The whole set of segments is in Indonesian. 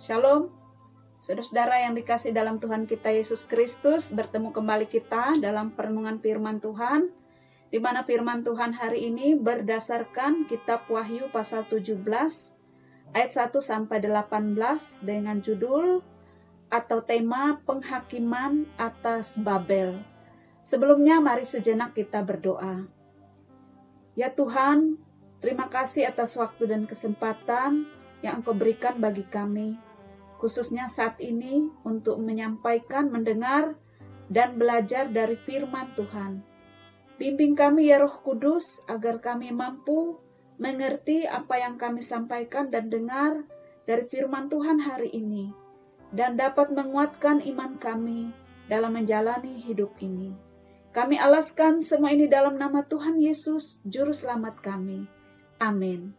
Shalom, saudara-saudara yang dikasih dalam Tuhan kita Yesus Kristus. Bertemu kembali kita dalam perenungan firman Tuhan, di mana firman Tuhan hari ini berdasarkan kitab Wahyu pasal 17 ayat 1-18 dengan judul atau tema penghakiman atas Babel. Sebelumnya mari sejenak kita berdoa. Ya Tuhan, terima kasih atas waktu dan kesempatan yang Engkau berikan bagi kami, khususnya saat ini untuk menyampaikan, mendengar, dan belajar dari firman Tuhan. Bimbing kami ya Roh Kudus, agar kami mampu mengerti apa yang kami sampaikan dan dengar dari firman Tuhan hari ini, dan dapat menguatkan iman kami dalam menjalani hidup ini. Kami alaskan semua ini dalam nama Tuhan Yesus, Juru Selamat kami. Amin.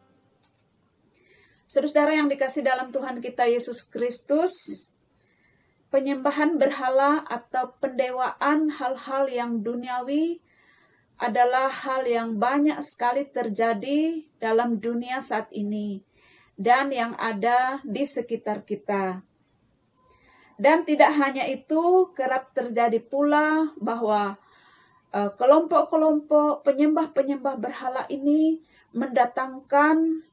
Saudara yang dikasih dalam Tuhan kita Yesus Kristus, penyembahan berhala atau pendewaan hal-hal yang duniawi adalah hal yang banyak sekali terjadi dalam dunia saat ini dan yang ada di sekitar kita. Dan tidak hanya itu, kerap terjadi pula bahwa kelompok-kelompok penyembah-penyembah berhala ini mendatangkan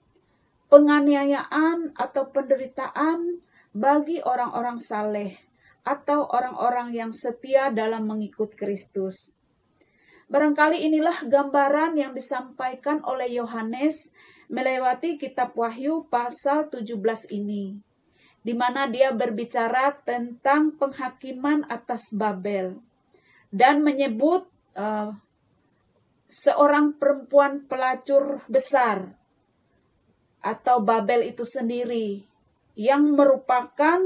penganiayaan atau penderitaan bagi orang-orang saleh atau orang-orang yang setia dalam mengikut Kristus. Barangkali inilah gambaran yang disampaikan oleh Yohanes melewati kitab Wahyu pasal 17 ini, di mana dia berbicara tentang penghakiman atas Babel dan menyebut seorang perempuan pelacur besar atau Babel itu sendiri, yang merupakan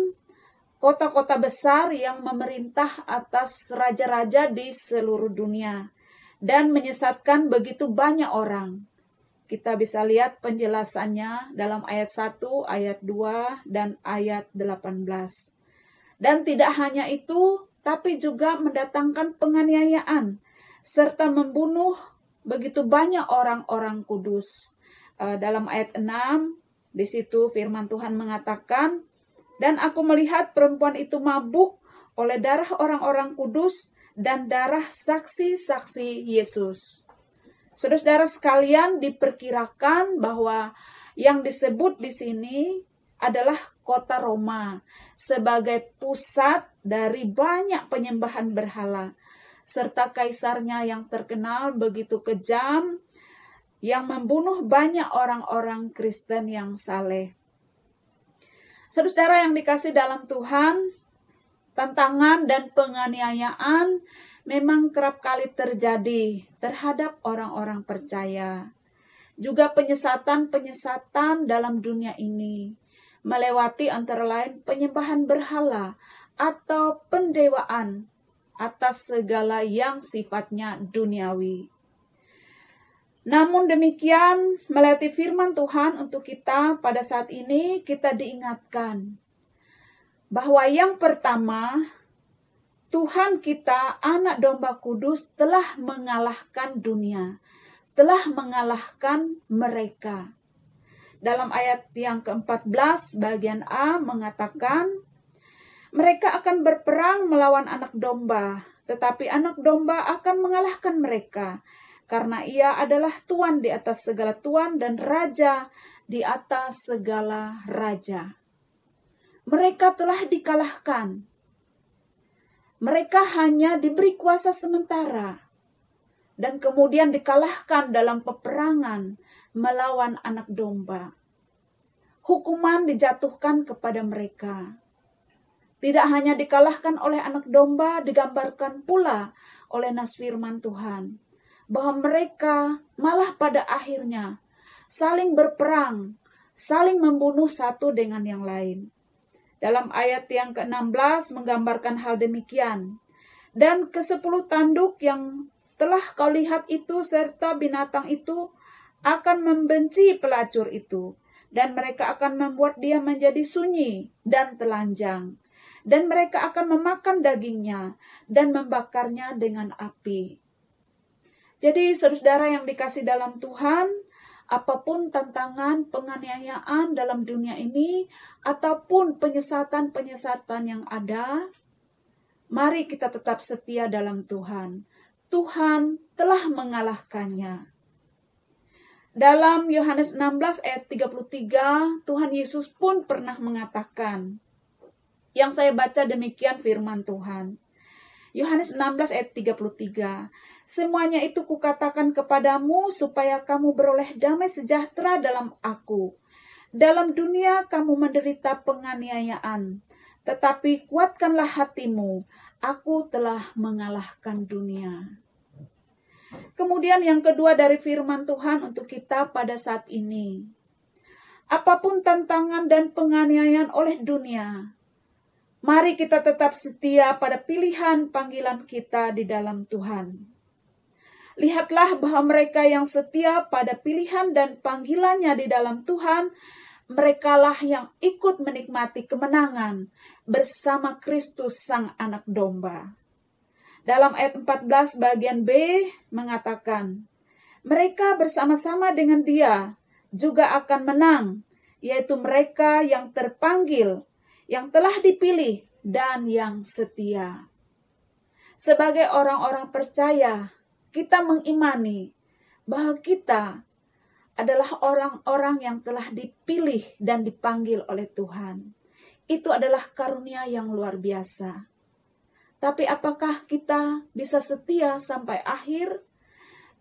kota-kota besar yang memerintah atas raja-raja di seluruh dunia dan menyesatkan begitu banyak orang. Kita bisa lihat penjelasannya dalam ayat 1, ayat 2, dan ayat 18. Dan tidak hanya itu, tapi juga mendatangkan penganiayaan serta membunuh begitu banyak orang-orang kudus. Dalam ayat 6, di situ firman Tuhan mengatakan, "Dan aku melihat perempuan itu mabuk oleh darah orang-orang kudus dan darah saksi-saksi Yesus." Saudara-saudara sekalian, diperkirakan bahwa yang disebut di sini adalah kota Roma sebagai pusat dari banyak penyembahan berhala, serta kaisarnya yang terkenal begitu kejam, yang membunuh banyak orang-orang Kristen yang saleh. Saudara yang dikasih dalam Tuhan, tantangan dan penganiayaan memang kerap kali terjadi terhadap orang-orang percaya. Juga penyesatan-penyesatan dalam dunia ini, melewati antara lain penyembahan berhala atau pendewaan atas segala yang sifatnya duniawi. Namun demikian, melewati firman Tuhan untuk kita pada saat ini, kita diingatkan bahwa yang pertama, Tuhan kita, anak domba kudus, telah mengalahkan dunia, telah mengalahkan mereka. Dalam ayat yang ke-14 bagian A mengatakan, mereka akan berperang melawan anak domba, tetapi anak domba akan mengalahkan mereka, karena ia adalah Tuan di atas segala tuan dan Raja di atas segala raja. Mereka telah dikalahkan. Mereka hanya diberi kuasa sementara dan kemudian dikalahkan dalam peperangan melawan anak domba. Hukuman dijatuhkan kepada mereka. Tidak hanya dikalahkan oleh anak domba, digambarkan pula oleh nas firman Tuhan bahwa mereka malah pada akhirnya saling berperang, saling membunuh satu dengan yang lain. Dalam ayat yang ke-16 menggambarkan hal demikian. Dan ke-10 tanduk yang telah kau lihat itu serta binatang itu akan membenci pelacur itu, dan mereka akan membuat dia menjadi sunyi dan telanjang. Dan mereka akan memakan dagingnya dan membakarnya dengan api. Jadi saudara yang dikasih dalam Tuhan, apapun tantangan penganiayaan dalam dunia ini, ataupun penyesatan-penyesatan yang ada, mari kita tetap setia dalam Tuhan. Tuhan telah mengalahkannya. Dalam Yohanes 16 ayat 33, Tuhan Yesus pun pernah mengatakan, yang saya baca demikian firman Tuhan. Yohanes 16 ayat 33, semuanya itu kukatakan kepadamu supaya kamu beroleh damai sejahtera dalam aku. Dalam dunia kamu menderita penganiayaan, tetapi kuatkanlah hatimu, aku telah mengalahkan dunia. Kemudian yang kedua dari firman Tuhan untuk kita pada saat ini. Apapun tantangan dan penganiayaan oleh dunia, mari kita tetap setia pada pilihan panggilan kita di dalam Tuhan. Lihatlah bahwa mereka yang setia pada pilihan dan panggilannya di dalam Tuhan, merekalah yang ikut menikmati kemenangan bersama Kristus Sang Anak Domba. Dalam ayat 14 bagian B mengatakan, mereka bersama-sama dengan Dia juga akan menang, yaitu mereka yang terpanggil, yang telah dipilih, dan yang setia. Sebagai orang-orang percaya, kita mengimani bahwa kita adalah orang-orang yang telah dipilih dan dipanggil oleh Tuhan. Itu adalah karunia yang luar biasa. Tapi apakah kita bisa setia sampai akhir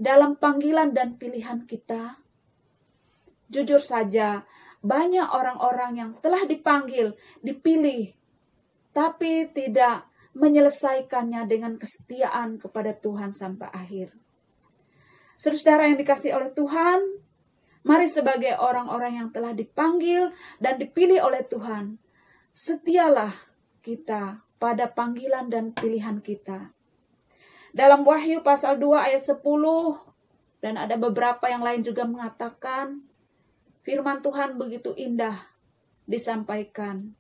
dalam panggilan dan pilihan kita? Jujur saja, banyak orang-orang yang telah dipanggil, dipilih, tapi tidak menyelesaikannya dengan kesetiaan kepada Tuhan sampai akhir. Saudara yang dikasihi oleh Tuhan, mari sebagai orang-orang yang telah dipanggil dan dipilih oleh Tuhan, setialah kita pada panggilan dan pilihan kita. Dalam Wahyu pasal 2 ayat 10, dan ada beberapa yang lain juga mengatakan, firman Tuhan begitu indah disampaikan.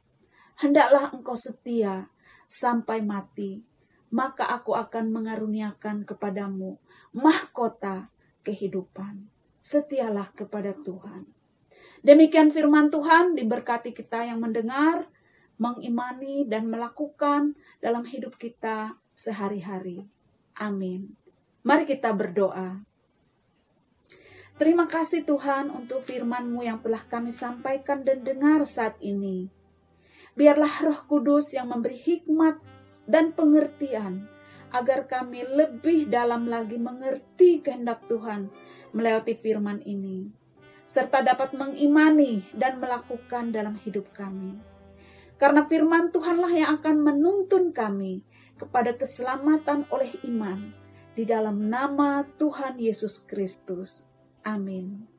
Hendaklah engkau setia sampai mati, maka aku akan mengaruniakan kepadamu mahkota kehidupan. Setialah kepada Tuhan. Demikian firman Tuhan, diberkati kita yang mendengar, mengimani dan melakukan dalam hidup kita sehari-hari. Amin. Mari kita berdoa. Terima kasih Tuhan untuk firman-Mu yang telah kami sampaikan dan dengar saat ini. Biarlah Roh Kudus yang memberi hikmat dan pengertian, agar kami lebih dalam lagi mengerti kehendak Tuhan melewati firman ini, serta dapat mengimani dan melakukan dalam hidup kami. Karena firman Tuhanlah yang akan menuntun kami kepada keselamatan oleh iman di dalam nama Tuhan Yesus Kristus. Amin.